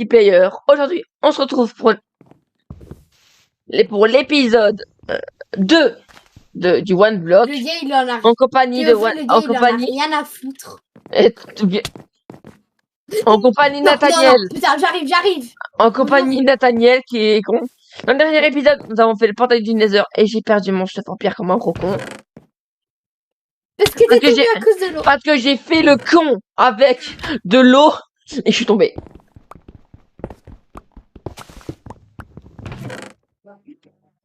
Player. Aujourd'hui, on se retrouve pour l'épisode 2 du One Block. Le gars, il en a En compagnie de One, le gars, il en a rien à foutre. En compagnie de Non, Nathaniel. non, putain, j'arrive. En compagnie de Nathaniel qui est con. Dans le dernier épisode, nous avons fait le portail du Nether et j'ai perdu mon chef en pierre comme un gros con. Parce que t'es tombé à cause de l'eau. Parce que j'ai fait le con avec de l'eau et je suis tombé.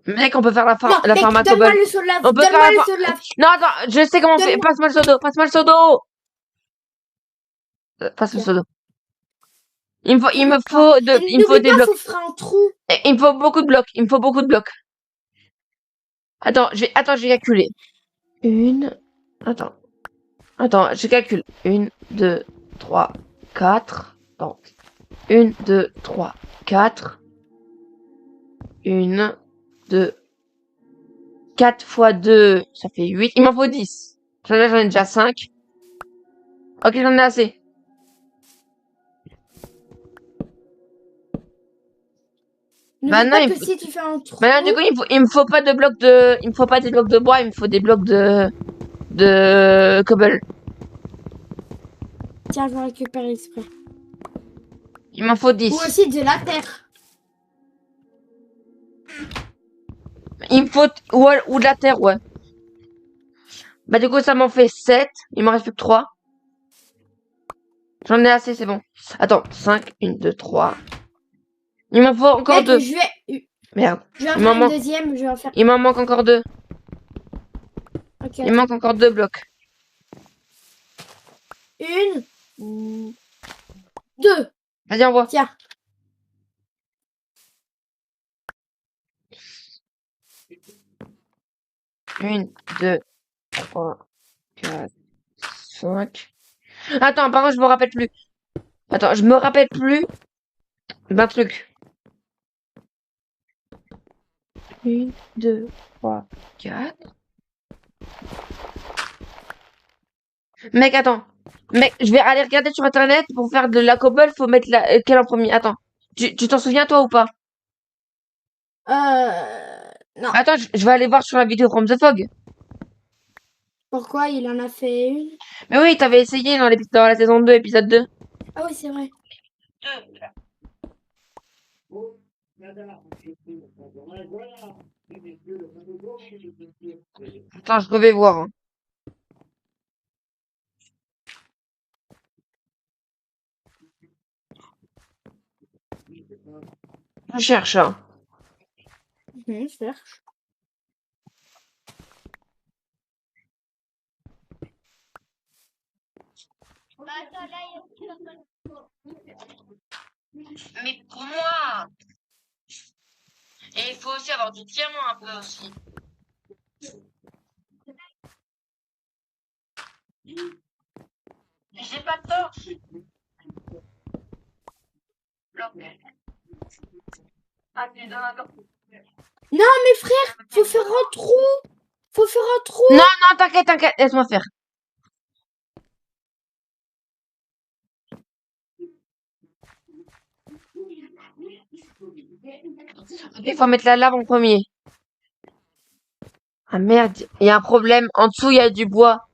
Mec, on peut faire la pharmacobble. Donne-moi le seau de lave. On peut Donne-moi faire le seau de lave. Non, attends, je sais comment on fait. Passe-moi le seau d'eau. Passe-moi le seau d'eau. Passe le seau d'eau. Il me faut des blocs. Faut faire un trou. Il me faut beaucoup de blocs. Il me faut beaucoup de blocs. Attends, j'ai calculé. Attends, je calcule. 1, 2, 3, 4. Bon. 1, 2, 3, 4. 1, 2. 4 fois 2, ça fait 8. Il m'en faut 10. J'en ai déjà 5. Ok, j'en ai assez. Maintenant, si tu fais un trou. Maintenant, du coup, il me faut pas de blocs de, il me faut pas des blocs de bois, il me faut des blocs de cobble. Tiens, je vais récupérer exprès. Il m'en faut 10. Ou aussi de la terre. Il me faut, ou de la terre, ouais. Bah, du coup, ça m'en fait 7. Il m'en reste plus que 3. J'en ai assez, c'est bon. Attends, 5, 1, 2, 3. Il m'en faut encore 2. Merde. Je vais en faire une deuxième, Il m'en manque encore 2. Ok. Il manque encore 2 blocs. 1, 2. Vas-y, envoie. Tiens. Une, 2, 3, 4, 5. Attends, par contre, je me rappelle plus. Attends, je me rappelle plus d'un truc. 1, 2, 3, 4. Mec, attends. Mec, je vais aller regarder sur internet pour faire de la cobble. Faut mettre quelle en premier? Attends. Tu t'en souviens, toi, ou pas? Non. Attends, je vais aller voir sur la vidéo From the Fog. Pourquoi il en a fait une? Mais oui, t'avais essayé dans la saison 2, épisode 2. Ah oui, c'est vrai. Attends, je vais voir. Hein. Je cherche. Hein. Je cherche. Mais pour moi. Et il faut aussi avoir du diamant un peu aussi. J'ai pas de torche. Non, mais frère, faut faire un trou. Faut faire un trou. Non, non, t'inquiète, laisse-moi faire. Il faut mettre la lave en premier. Ah merde, il y a un problème. En dessous, il y a du bois.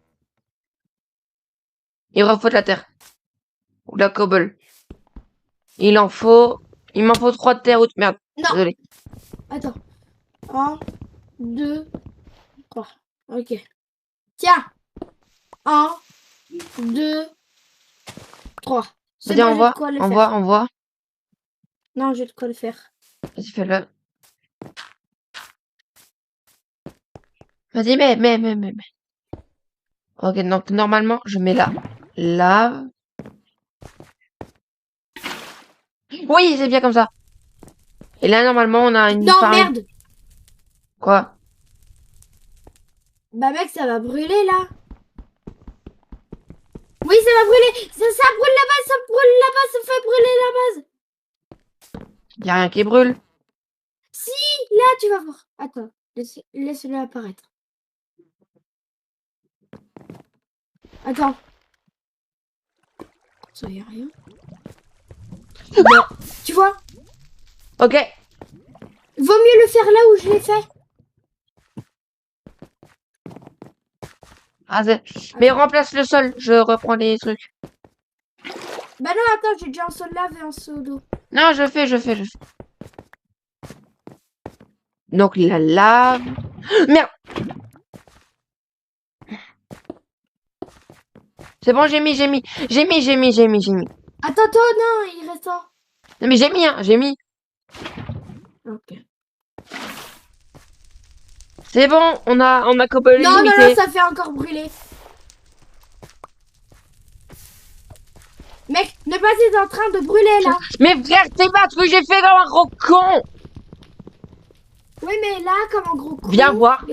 Il faut de la terre. Ou de la cobble. Il m'en faut 3 de terre. Merde, non. Désolé. Attends. 1, 2, 3. Ok. Tiens. 1, 2, 3. Vas-y, envoie. Non, j'ai de quoi le faire. Vas-y, fais-le. Vas-y, mais. Ok, donc normalement, je mets là. Lave. Oui, c'est bien comme ça. Et là, normalement, on a une... Non, merde. Quoi? Bah mec, ça va brûler là. Oui, ça va brûler. Ça brûle la base, ça fait brûler la base. Y a rien qui brûle. Si, là, tu vas voir. Attends, laisse-le apparaître. Attends. Ça y a rien. Bon, tu vois, Ok. vaut mieux le faire là où je l'ai fait. Ah, mais remplace le sol, je reprends les trucs. Bah non, attends, j'ai déjà un seau de lave et un seau d'eau. Non, je fais. Donc la lave. Merde. C'est bon, j'ai mis. Attends, toi, non, il reste un. Non mais j'ai mis. Ok. C'est bon, on a cobble Non, limité. ça fait encore brûler. Mec, ne pas être en train de brûler là. Mais frère, c'est pas ce que j'ai fait comme un gros con. Oui, mais là, comme un gros con. Viens voir.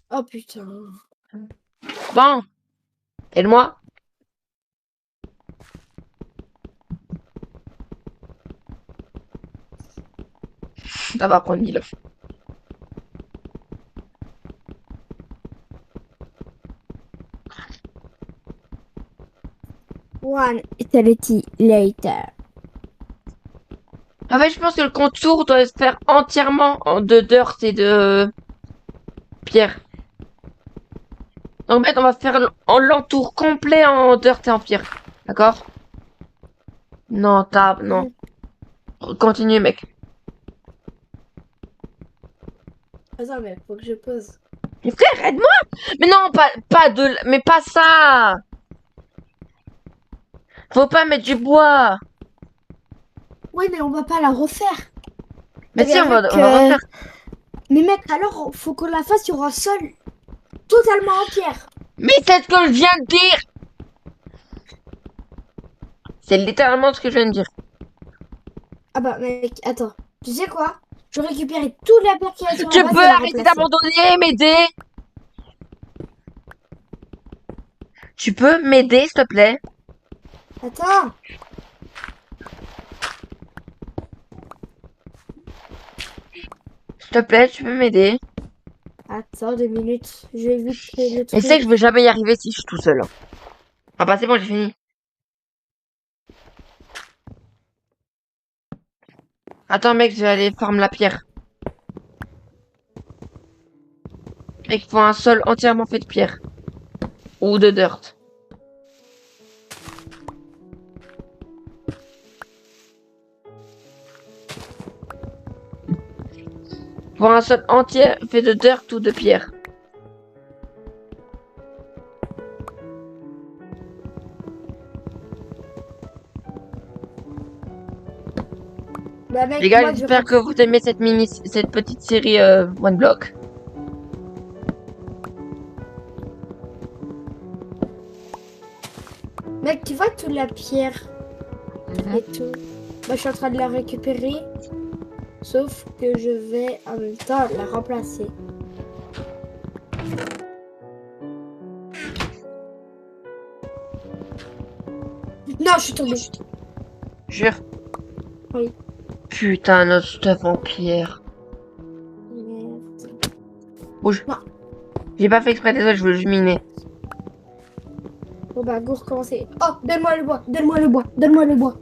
Oh putain. Bon, aide-moi. Ça va prendre 1000. One eternity later. En fait, je pense que le contour doit se faire entièrement de dirt et de pierre. Donc, en fait, on va faire l'entour complet en dirt et en pierre. D'accord? Non, non. Continue, mec. Attends, mais faut que je pose. Mais frère, aide-moi! Mais non, mais pas ça! Faut pas mettre du bois! Oui, mais on va pas la refaire. Mais Eh si, bien, on va mec, refaire. Mais mec, alors, faut qu'on la fasse sur un sol totalement en pierre. Mais c'est ce que je viens de dire! C'est littéralement ce que je viens de dire. Ah bah, mec, attends. Tu sais quoi? Je récupère toute la pierre qu'il y a sur la Tu base peux et la arrêter remplacer. d'abandonner, m'aider? Tu peux m'aider, s'il te plaît? Attends. S'il te plaît, tu peux m'aider? Attends 2 minutes. Je vais vite créer le Mais truc. c'est que je vais jamais y arriver si je suis tout seul. Ah bah c'est bon, j'ai fini. Attends mec, je vais aller farm la pierre. Mec, il faut un sol entièrement fait de pierre. Ou de dirt. Pour un sol entier fait de dirt ou de pierre. Bah, mec, Les gars, moi, j'espère que vous aimez cette petite série One Block. Mec, tu vois toute la pierre et tout. Bah, je suis en train de la récupérer. Sauf que je vais en même temps la remplacer. Non, je suis tombée. Jure. Oui. Putain, notre stuff en pierre. Merde. Bouge. Non. J'ai pas fait exprès, désolé, je veux juste miner. Bon bah, go recommencer. Oh, donne-moi le bois, donne-moi le bois, donne-moi le bois.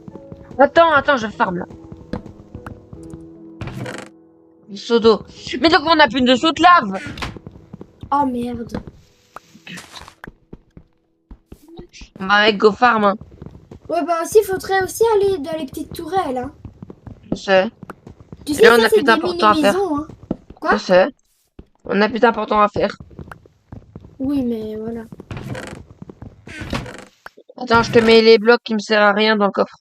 Attends, je farm là. Du seau d'eau. Mais donc on a plus de seau de lave. Oh merde. On va avec Go Farm, hein. Ouais, bah aussi, faudrait aussi aller dans les petites tourelles, hein. Je sais. Tu Et sais, là, on ça, a c'est plus des d'important à faire. mini-maisons, hein. Quoi? Je sais. On a plus d'important à faire. Oui, mais voilà. Attends, je te mets les blocs qui me servent à rien dans le coffre.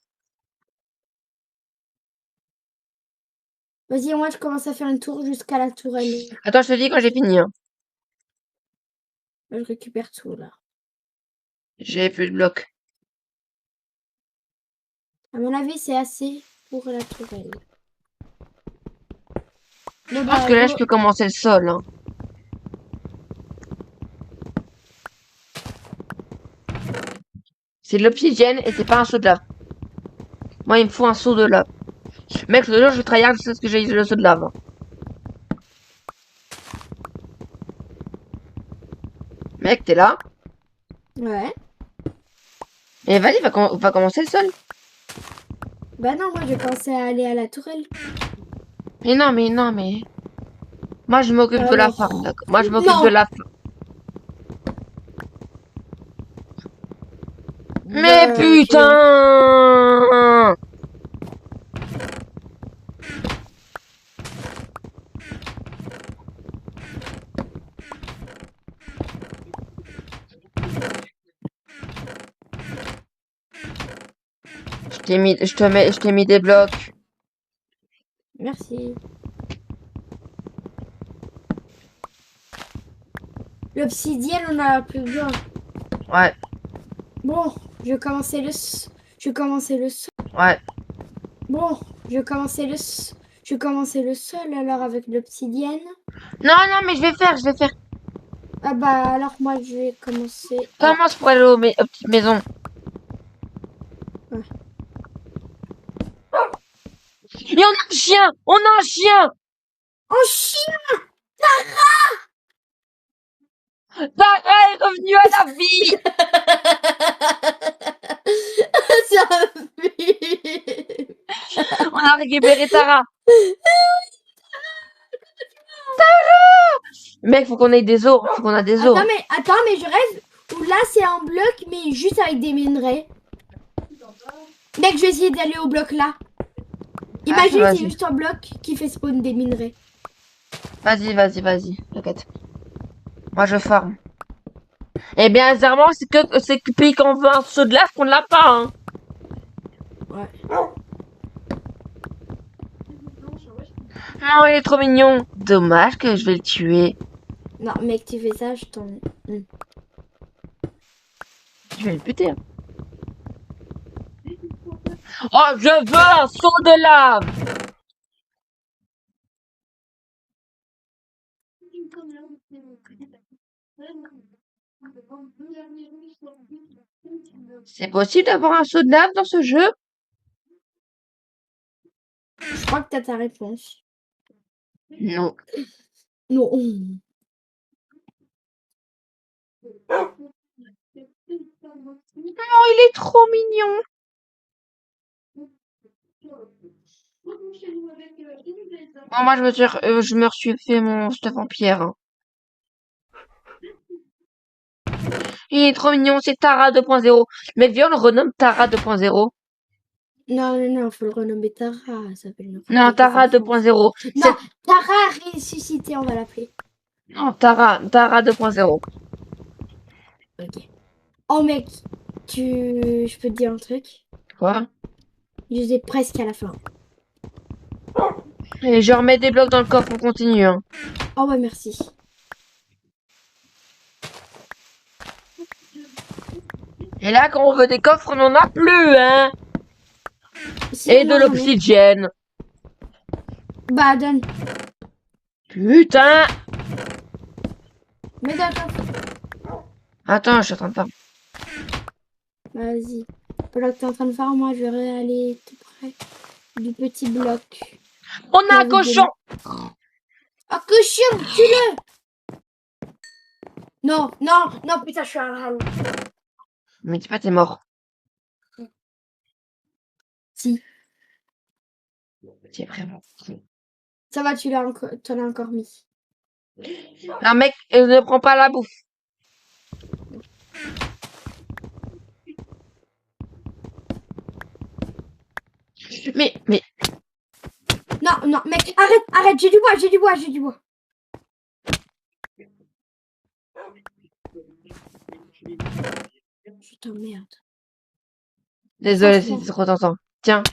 Vas-y, moi, je commence à faire une tour jusqu'à la tourelle. Attends, je te dis quand j'ai fini, hein. Je récupère tout, là. J'ai plus de blocs. À mon avis, c'est assez pour la tourelle. Je pense que là, je peux commencer le sol, hein. C'est de l'obsidienne et c'est pas un seau de lave. Moi, il me faut un seau de lave. Mec, le jour, je vais tryhard jusqu'à ce que j'ai le seau de lave. Mec, t'es là? Ouais. Et vas-y, va commencer le sol. Bah non, moi je pensais à aller à la tourelle. Mais non, mais non, mais... Moi, je m'occupe de la Alors, farm, d'accord. Moi, je m'occupe de non. la farm. Mais Bah, putain! Je t'ai mis des blocs. merci. L'obsidienne, on en a plus besoin. Ouais, Bon, je vais commencer je vais commencer le sol. ouais. Bon, je vais commencer je vais commencer le sol alors avec l'obsidienne. Non, non, mais je vais faire. Ah bah alors moi je vais commencer à... Commence pour aller aux petites maisons. Ouais. Et on a un chien! On a un chien! Oh chien. Tara est revenue à la vie! Ça fait... On a récupéré Tara. Mec, faut qu'on ait des os. Faut qu'on a des os. Attends, mais je rêve où là c'est un bloc mais juste avec des minerais. Mec, je vais essayer d'aller au bloc là. Imagine Vas-y. c'est juste un bloc qui fait spawn des minerais. Vas-y. T'inquiète. Moi, je farm. Eh bien, bizarrement, c'est que puis qu'on veut un saut de lave qu'on l'a pas, hein. Ouais. Non, il est trop mignon. Dommage que je vais le tuer. Non, mec, tu fais ça, je t'en... Je vais le buter. Hein. Oh, je veux un saut de lave. C'est possible d'avoir un saut de lave dans ce jeu? Je crois que t'as ta réponse. Non. Non. Oh, il est trop mignon. Bon, moi, je me suis fait mon stuff en pierre. Hein. Il est trop mignon, c'est Tara 2.0. Mec, viens, on le renomme Tara 2.0. Non, faut le renommer Tara. Ça s'appelle Non, Tara 2.0. Non, Tara ressuscité, on va l'appeler. Non, Tara 2.0. Ok. Oh mec, je peux te dire un truc? Quoi? Je les ai presque à la fin. Et je remets des blocs dans le coffre, on continue. Hein. Oh ouais, merci. Et là, quand on veut des coffres, on n'en a plus, hein. Si, Et de non, j'en ai. l'obsidienne. Bah, donne. Putain. Mais d'accord. Attends, je suis en train de faire. Vas-y. Pendant que t'es en train de faire, moi, je vais aller tout près du petit bloc. On a un cochon. Un cochon, tue-le! Non, putain, je suis un râle. Mais dis pas, t'es mort. Si. C'est vraiment. Ça va, t'en as encore mis. Un mec, ne prend pas la bouffe. Mais. Non, mec, arrête, j'ai du bois. Putain, merde. Désolé, Franchement. c'est trop tentant. Tiens.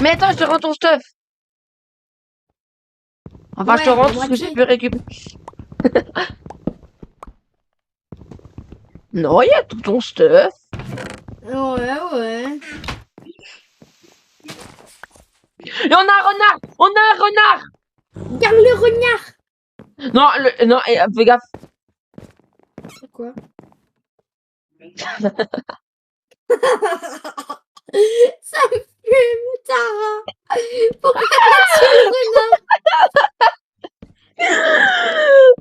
Mais attends, je te rends ton stuff. Enfin, je te Ouais, rends la tout ce que j'ai moitié. pu récupérer. Non, il y a tout ton stuff. Ouais. Et on a un renard. On a un renard. Garde le renard. Non, fais gaffe. C'est quoi? Ça me fume, Tara. Pourquoi tu le renard?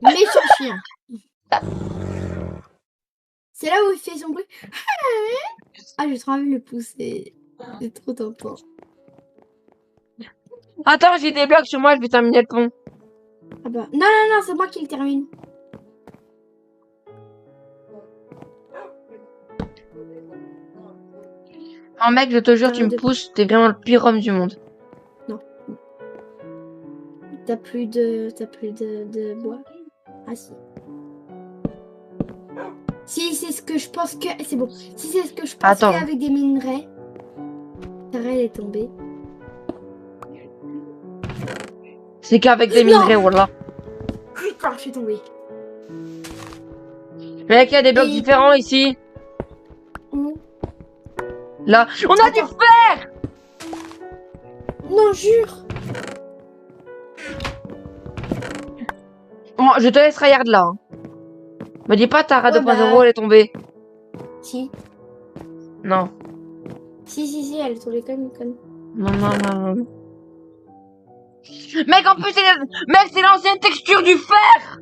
Méchant chien. C'est là où il fait son bruit. Ah, j'ai trop envie de le pousser. C'est trop tentant. Attends, j'ai des blocs sur moi, je vais terminer le pont. Ah bah. Non, non, non, c'est moi qui le termine. Oh mec, je te jure, tu me De- pousses, t'es vraiment le pire homme du monde. Non. T'as plus de bois. Ah si. Si c'est ce que je pense que. C'est bon. Si c'est ce que je pense Attends. qu'avec des minerais. Sarah, elle est tombée. C'est qu'avec des Non. minerais, voilà. Putain, je suis tombée. Mec, il y a des blocs Et- différents ici. Où? Là, on a du Attends. fer. Non, jure. Bon, je te laisse regarder là. Hein. Me dis pas, Tara Ouais, 2.0, bah. elle est tombée. Si. Non. Si, elle est tombée comme une conne. Non, non, non, non. Mec, en plus, mec, c'est l'ancienne texture du fer.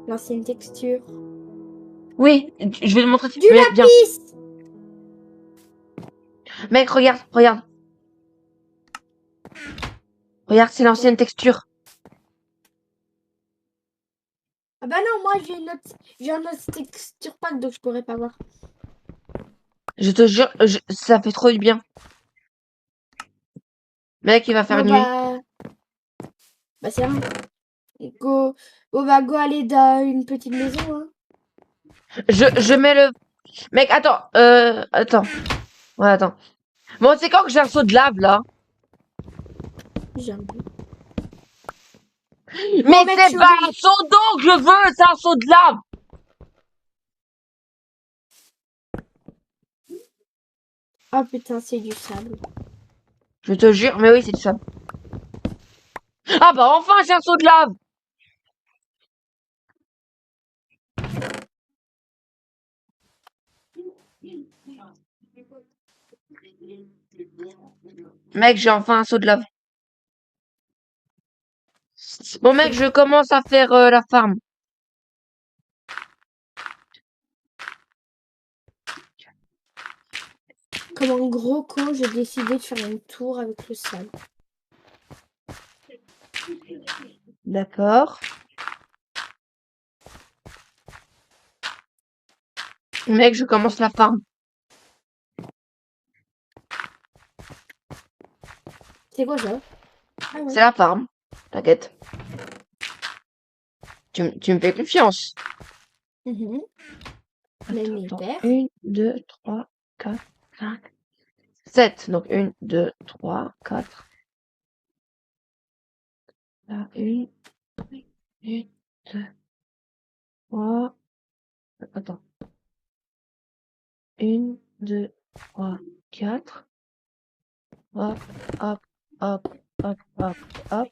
Non, c'est une texture. Oui, je vais te montrer. Du Mec, viens. lapis. Mec, regarde, regarde. Regarde, c'est l'ancienne texture. Ah bah non, moi j'ai un autre texture pack donc je pourrais pas voir. Je te jure, ça fait trop du bien. Mec, il va faire Bon nuit. bah c'est rien. Go, go aller dans une petite maison. Hein. Je mets le... Mec, attends. Ouais, attends. Bon, c'est quand que j'ai un seau de lave, là? J'aime. Mais mec, c'est pas un seau d'eau que je veux, c'est un seau de lave. Oh putain, c'est du sable. Je te jure, mais oui, c'est du sable. Ah bah enfin, j'ai un seau de lave. Mec, j'ai enfin un seau de lave. Bon, mec, je commence à faire la farm. Comme un gros con, j'ai décidé de faire une tour avec le sable. D'accord. Mec, je commence la farm. C'est quoi ça? Ah ouais. C'est la farm. T'inquiète. Tu me fais confiance. Mhm. Même Attends, hyper. 1, 2, 3, 4, 5, 7. Donc 1, 2, 3, 4. Là, 1, 2, 3. Attends. 1, 2, 3, 4. Hop, hop, hop, hop, hop, hop.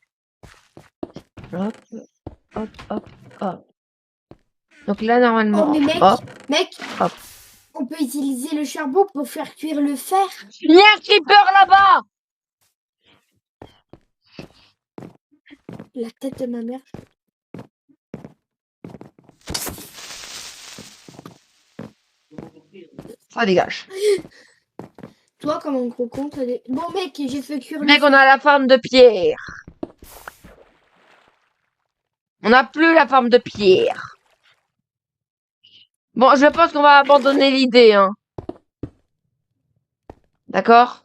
Hop, hop, hop, hop. Donc là, normalement, Oh mais mec, hop. on peut utiliser le charbon pour faire cuire le fer. Il y a un creeper là-bas! La tête de ma mère. Ça dégage. Toi, comme un gros con, t'as des... Bon, mec, j'ai fait cuire le Mec, fer. on a la farm de pierre. On n'a plus la farm de pierre. Bon, je pense qu'on va abandonner l'idée, hein. D'accord?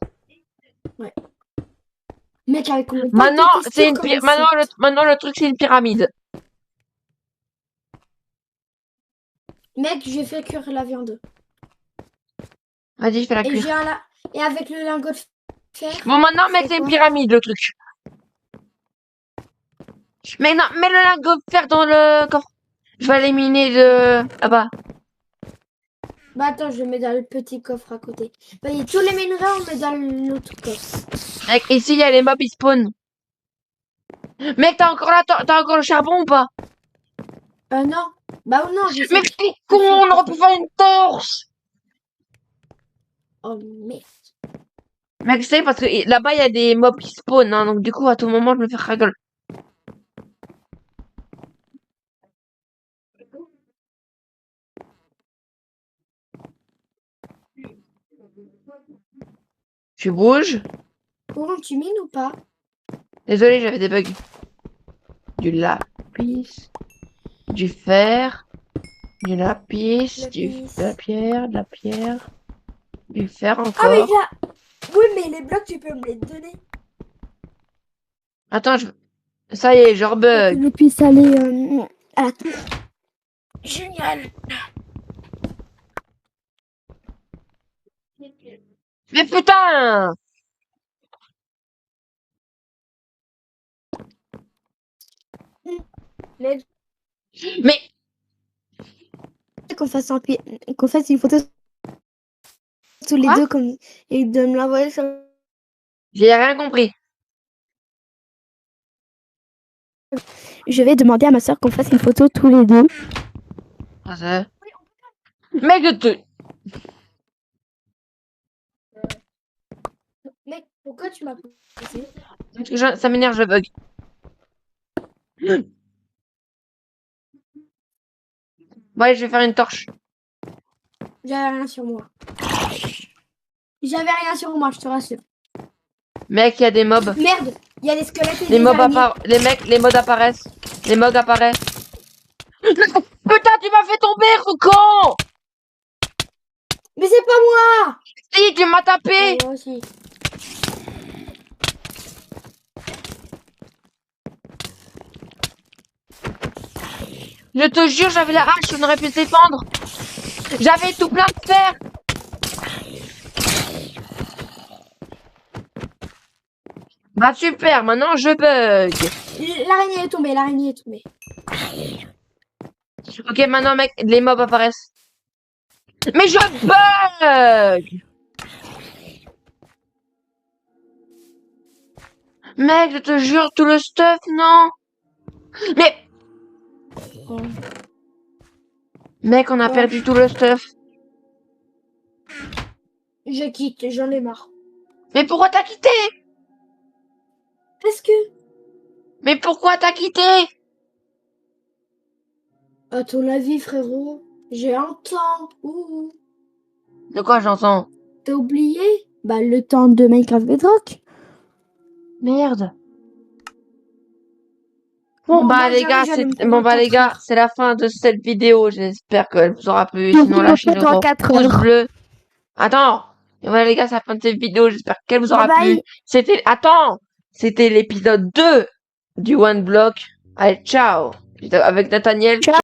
Ouais. Mec, avec mon Maintenant, c'est une pyramide. maintenant, le truc, c'est une pyramide. Mec, j'ai fait cuire la viande. Vas-y, je fais la Et cuire. j'ai un Et avec le lingot de fer. Bon, maintenant, mec, c'est c'est une quoi pyramide, le truc. Mais non, mets le lingot de fer dans le coffre. Je vais éliminer le... là-bas. Bah attends, je le mets dans le petit coffre à côté. Bah, et tous les minerais, on met dans l'autre coffre. Mec, ici, il y a les mobs, ils spawnent. Mec, t'as encore le charbon ou pas? Non. Bah non, j'ai fait... Mais t'es con, on aurait pu faire une torche. Oh merde. Mec, c'est parce que là-bas, il y a des mobs qui spawnent, hein, donc du coup, à tout moment, je me fais ragole. Tu bouges. Courant, tu mines ou pas? Désolé, j'avais des bugs. Du lapis. Du fer. Du lapis. De la pierre. De la pierre. Du fer Ah, mais encore. là. Oui, mais les blocs, tu peux me les donner. Attends, ça y est, je Pour rebug. que je puisse aller à la tour. Génial. Mais putain! Mais Mais qu'on fasse qu'on fasse une photo tous les Quoi deux comme et de me l'envoyer sur. j'ai rien compris. Je vais demander à ma soeur qu'on fasse une photo tous les deux. Ah, ça... Mec, Mec, pourquoi tu m'as posé? ça m'énerve, je bug. Ouais, je vais faire une torche. J'avais rien sur moi. J'avais rien sur moi, je te rassure. Mec, il y a des mobs. Merde, il y a des squelettes et Les des mobs araignées. les mods apparaissent. Les mods apparaissent. Putain, tu m'as fait tomber, con! Mais c'est pas moi! Si, tu m'as tapé! Moi aussi. Je te jure, j'avais la hache, on aurait pu se défendre. J'avais tout plein de fer. Bah super, maintenant je bug. L'araignée est tombée, l'araignée est tombée. Ok, maintenant mec, les mobs apparaissent. Mais je bug! Mec, je te jure, tout le stuff, non? Mais... Mec, on a perdu tout le stuff. Je quitte, j'en ai marre. Mais pourquoi t'as quitté? Parce que, Mais pourquoi t'as quitté? à ton avis, frérot, j'ai un temps. Ouh. De quoi j'entends? T'as oublié? Bah, le temps de Minecraft Bedrock. Merde. Bon bah les gars, c'est la fin de cette vidéo. J'espère qu'elle vous aura plu. Sinon lâchez le gros pouce bleu. Attends. Et voilà les gars, c'est la fin de cette vidéo. J'espère qu'elle vous aura plu. C'était l'épisode 2 du One Block. Allez, ciao. Avec Nathaniel. Ciao.